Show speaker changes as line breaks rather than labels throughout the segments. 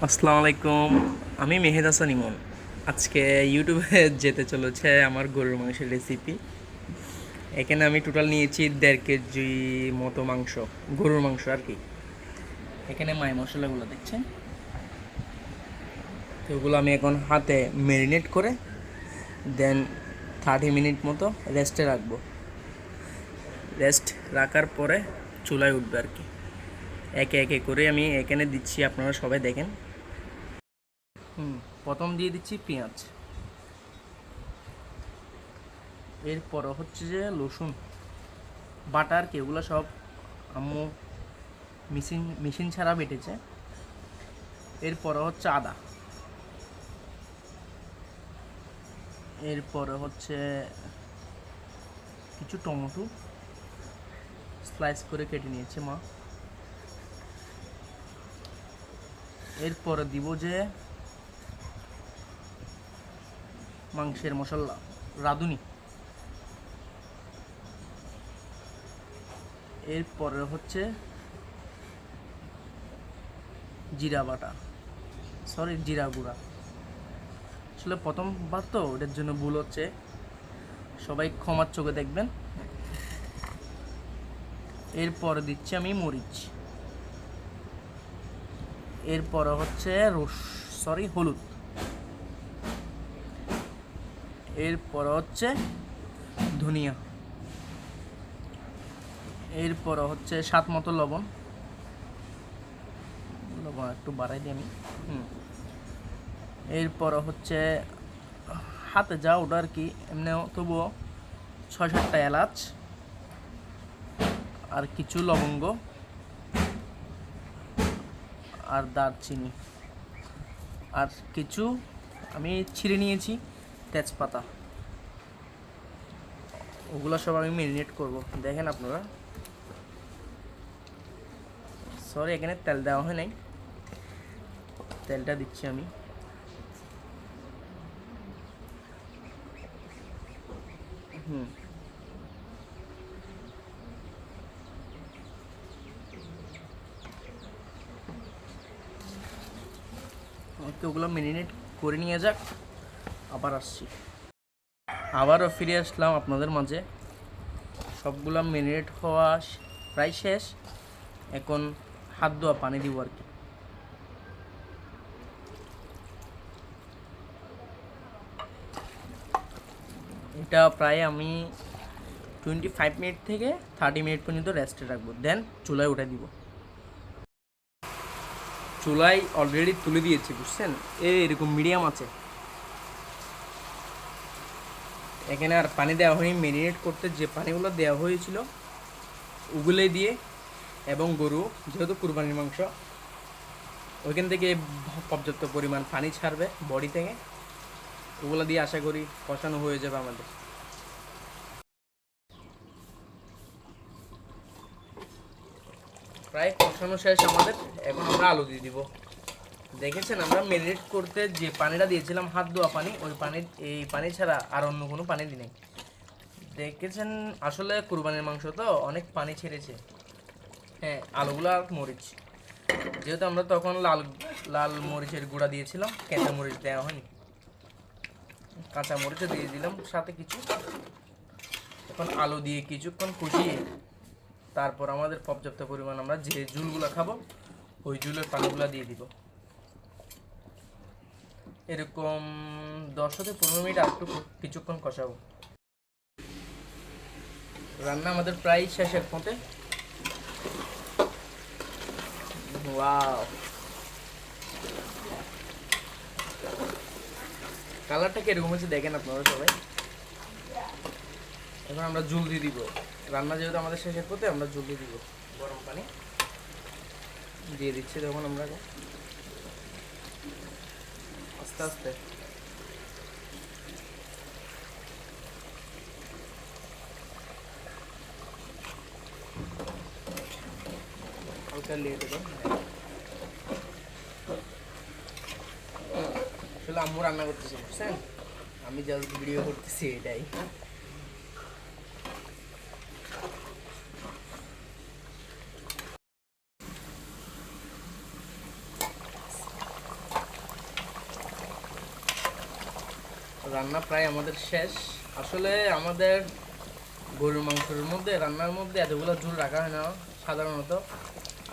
আসসালামু আলাইকুম। আমি মেহেদ হাসান ইমন। আজকে ইউটিউবে যেতে চলেছে আমার গরুর মাংসের রেসিপি। এখানে আমি টোটাল নিয়েছি 1.5 কেজি মতো মাংস, গরুর মাংস আর কি। এখানে মাই মশলাগুলো দেখছেন, তো ওগুলো আমি এখন হাতে ম্যারিনেট করে দেন 30 মিনিট মতো রেস্টে রাখবো। রেস্ট রাখার পরে চুলায় উঠবে আর কি। একে একে করে আমি এখানে দিচ্ছি, আপনারা সবাই দেখেন। প্রথম দিয়ে দিচ্ছি পেঁয়াজ, এরপর হচ্ছে যে রসুন বাটা আর কি, এগুলো সব আম্মু মেশিন ছাড়া বেটেছে। এরপরে হচ্ছে আদা, এরপরে হচ্ছে কিছু টমেটো স্লাইস করে কেটে নিয়েছে মা। এরপরে দিব যে মাংসের মশলা, রাঁধুনি। এরপরে হচ্ছে জিরা বাটা, সরি জিরা গুঁড়া। আসলে প্রথমবার তো ওটার জন্য ভুল হচ্ছে, সবাই ক্ষমার চোখে দেখবেন। এরপরে দিচ্ছি আমি মরিচ। এরপরে হচ্ছে হলুদ। এরপরে হচ্ছে ধনিয়া। এরপরে হচ্ছে স্বাদ মতো লবণ। লবণ একটু বাড়াই দিই আমি। এরপরে হচ্ছে হাতে যা ওটা আর কি, এমনিও তবুও 6-7টা এলাচ আর কিছু লবঙ্গ আর দারচিনি আর কিছু আমি ছিঁড়ে নিয়েছি তেজপাতা। ওগুলো সব আমি ম্যারিনেট করব, দেখেন আপনারা। সরি, এখানে তেল দেওয়া হয় নাই, তেলটা দিচ্ছি আমি। ওগুলো ম্যারিনেট করে নিয়ে যাক, আবার আসছি। আবারও ফিরে আসলাম আপনাদের মাঝে। সবগুলো ম্যারিনেট হওয়া প্রায় শেষ। এখন হাত ধোয়া পানি দিব আর কি। এটা প্রায় আমি 25 মিনিট থেকে 30 মিনিট পর্যন্ত রেস্টে রাখবো, দেন চুলায় উঠে দিব। চুলায় অলরেডি তুলে দিয়েছি, বুঝছেন, এরকম মিডিয়াম আছে। এখানে আর পানি দেওয়া হয়নি, ম্যারিনেট করতে যে পানিগুলো দেওয়া হয়েছিল ওগুলোই দিয়ে, এবং গরু যেহেতু কুরবানির মাংস, ওইখান থেকে পর্যাপ্ত পরিমাণ পানি ছাড়বে বডি থেকে, ওগুলো দিয়ে আশা করি কষানো হয়ে যাবে আমাদের। প্রায় কষানো শেষ আমাদের। এখন আমরা আলু দিয়ে দিব। দেখেছেন, আমরা ম্যারিনেট করতে যে পানিটা দিয়েছিলাম হাত ধোয়া পানি, ওই পানির এই পানি ছাড়া আর অন্য কোনো পানি দিই নাই। দেখেছেন, আসলে কুরবানির মাংস তো অনেক পানি ছেড়েছে। হ্যাঁ, আলুগুলো আর মরিচ, যেহেতু আমরা তখন লাল লাল মরিচের গুঁড়া দিয়েছিলাম, কাঁচা মরিচ দেওয়া হয়নি। কাঁচা মরিচও দিয়ে দিলাম সাথে কিছু। এখন আলু দিয়ে কিছুক্ষণ কষিয়ে তারপর আমাদের পর্যাপ্ত পরিমাণ আমরা যে ঝুলগুলো খাবো ওই ঝুলের পানিগুলো দিয়ে দিব। এরকম 10 থেকে 15 মিনিট আর একটু কিছুক্ষণ কষাবো। রান্না আমাদের প্রায় শেষের পথে। ওয়াও, কালারটা কিরকম হচ্ছে দেখেন আপনারা সবাই। এখন আমরা জল দিয়ে দিব। রান্না যেহেতু আমাদের শেষের পথে, আমরা জল দিয়ে দিব। গরম পানি দিয়ে দিচ্ছি তখন আমরা আস্তে আস্তে। হালকা নিয়ে দেবো। আসলে আম্মু রান্না করতেছে, বুঝছেন, আমি জাস্ট ভিডিও করতেছি, এটাই। রান্না প্রায় আমাদের শেষ। আসলে আমাদের গরুর মাংসের মধ্যে রান্নার মধ্যে এতগুলো ঝোল রাখা হয় না সাধারণত।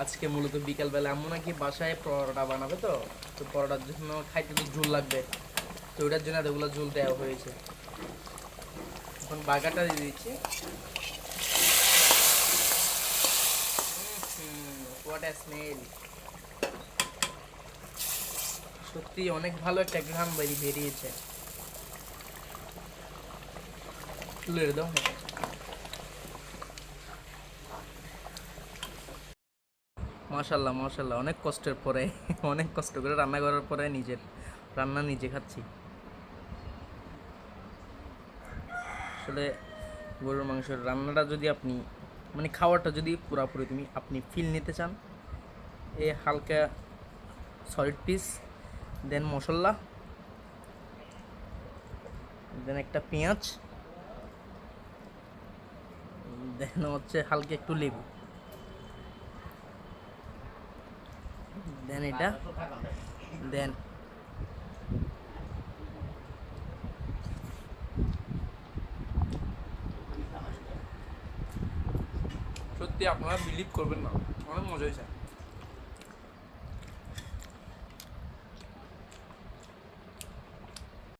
আজকে মূলত বিকালবেলা আম্মু নাকি বাসায় পরোটা বানাবে, তো তো পরোটার জন্য খাইতে তো ঝোল লাগবে, তো ওটার জন্য এতগুলো ঝোল দেওয়া হয়েছে। এখন বার্গারটা দিয়ে দিচ্ছি। What a smell! সত্যি অনেক ভালো একটা ঘ্রাণ বেরিয়েছে। তুলে দাও। মাশাল্লাহ মাশাল্লাহ, অনেক কষ্টের পরে অনেক কষ্ট করে রান্না করার পরে নিজের রান্না নিজে খাচ্ছি। আসলে গরুর মাংসের রান্নাটা যদি আপনি মানে খাওয়াটা যদি পুরোপুরি আপনি ফিল নিতে চান, এ হালকা সলিড পিস, দেন মশলা, দেন একটা পেঁয়াজ, দেন হচ্ছে হালকা একটু লেবু, দেন এটা, দেন সত্যি আপনারা বিলিভ করবেন না, অনেক মজা হয়েছে।